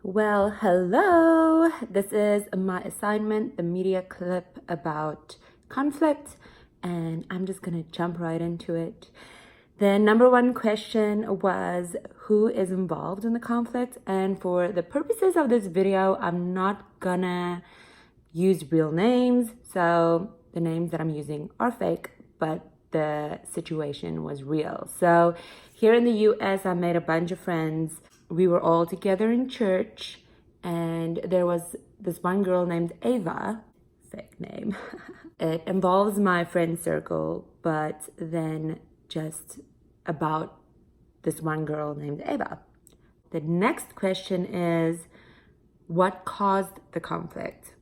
Well, hello. This is my assignment, the media clip about conflict, and I'm just gonna jump right into it. The number one question was who is involved in the conflict, and for the purposes of this video, I'm not gonna use real names, so the names that I'm using are fake, but the situation was real. So here in the US, I made a bunch of friends. We were all together in church, and there was this one girl named Ava, fake name. It involves my friend circle, but then just about this one girl named Ava. The next question is, what caused the conflict?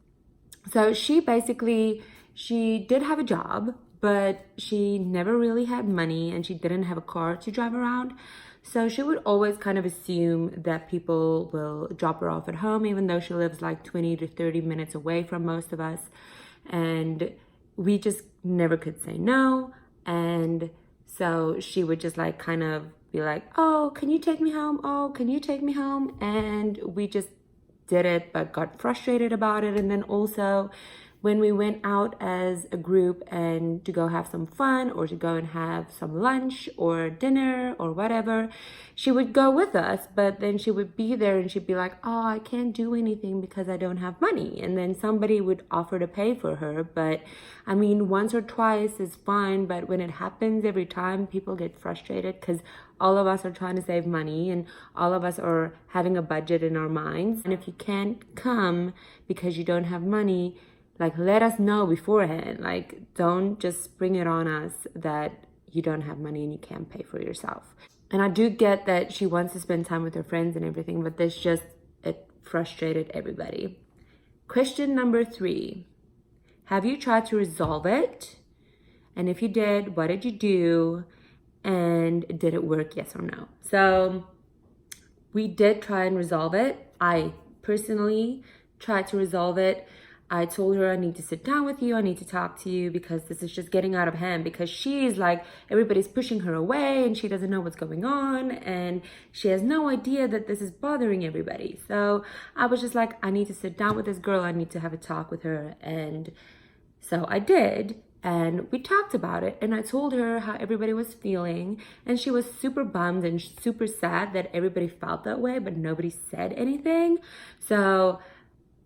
So she did have a job, but she never really had money and she didn't have a car to drive around. So she would always kind of assume that people will drop her off at home, even though she lives like 20 to 30 minutes away from most of us. And we just never could say no. And so she would just like kind of be like, oh, can you take me home? Oh, can you take me home? And we just did it, but got frustrated about it. And then also when we went out as a group and to go have some fun or to go and have some lunch or dinner or whatever, she would go with us, but then she would be there and she'd be like, oh, I can't do anything because I don't have money. And then somebody would offer to pay for her. But I mean, once or twice is fine, but when it happens every time, people get frustrated because all of us are trying to save money and all of us are having a budget in our minds. And if you can't come because you don't have money, like, let us know beforehand. Like, don't just spring it on us that you don't have money and you can't pay for yourself. And I do get that she wants to spend time with her friends and everything, but it frustrated everybody. Question number 3. Have you tried to resolve it? And if you did, what did you do? And did it work, yes or no? So we did try and resolve it. I personally tried to resolve it. I told her I need to sit down with you, I need to talk to you because this is just getting out of hand, because she's like, everybody's pushing her away and she doesn't know what's going on and she has no idea that this is bothering everybody. So I was just like, I need to sit down with this girl, I need to have a talk with her. And so I did. And we talked about it and I told her how everybody was feeling, and she was super bummed and super sad that everybody felt that way, but nobody said anything. So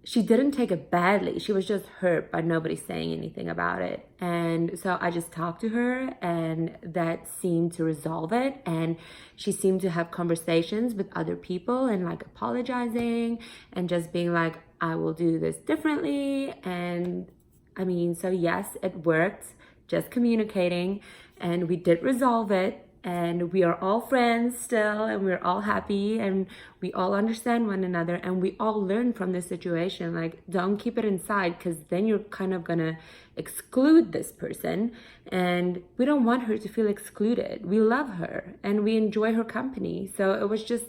she didn't take it badly. She was just hurt by nobody saying anything about it. And so I just talked to her and that seemed to resolve it. And she seemed to have conversations with other people and like apologizing and just being like, I will do this differently. And I mean, so yes, it worked, just communicating, and we did resolve it. And we are all friends still, and we're all happy, and we all understand one another, and we all learn from this situation. Like, don't keep it inside, because then you're kind of gonna exclude this person, and we don't want her to feel excluded. We love her and we enjoy her company. So it was just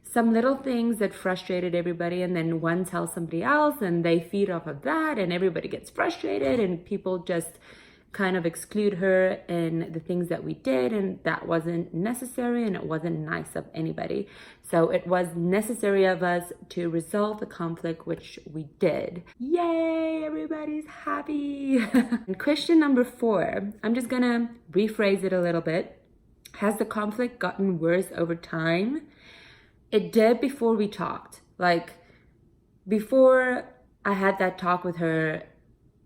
some little things that frustrated everybody, and then one tells somebody else and they feed off of that, and everybody gets frustrated, and people just kind of exclude her in the things that we did, and that wasn't necessary and it wasn't nice of anybody. So it was necessary of us to resolve the conflict, which we did. Yay, everybody's happy. And question number 4, I'm just gonna rephrase it a little bit. Has the conflict gotten worse over time? It did before we talked. Like, before I had that talk with her,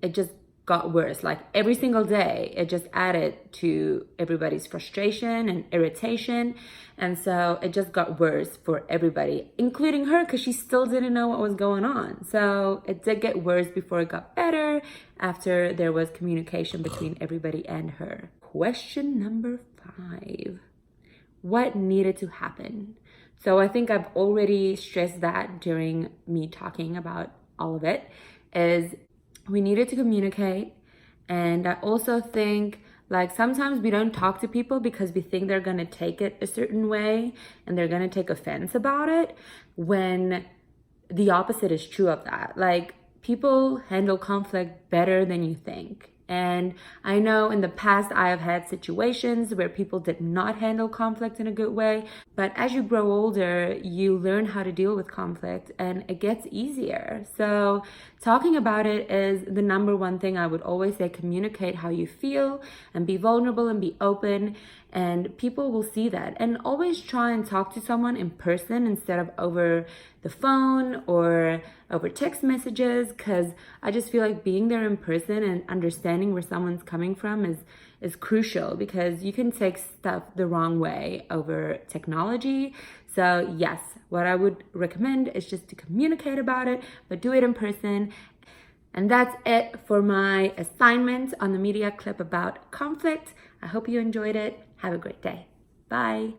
it just got worse. Like, every single day, it just added to everybody's frustration and irritation. And so it just got worse for everybody, including her, because she still didn't know what was going on. So it did get worse before it got better, after there was communication between everybody and her. Question number 5. What needed to happen? So I think I've already stressed that during me talking about all of it, is we needed to communicate. And I also think, like, sometimes we don't talk to people because we think they're gonna take it a certain way and they're gonna take offense about it, when the opposite is true of that. Like, people handle conflict better than you think. And I know in the past I have had situations where people did not handle conflict in a good way, but as you grow older, you learn how to deal with conflict and it gets easier. So talking about it is the number one thing I would always say. Communicate how you feel and be vulnerable and be open, and people will see that. And always try and talk to someone in person instead of over the phone or over text messages, because I just feel like being there in person and understanding where someone's coming from is crucial, because you can take stuff the wrong way over technology. So yes, what I would recommend is just to communicate about it, but do it in person. And that's it for my assignment on the media clip about conflict. I hope you enjoyed it. Have a great day. Bye.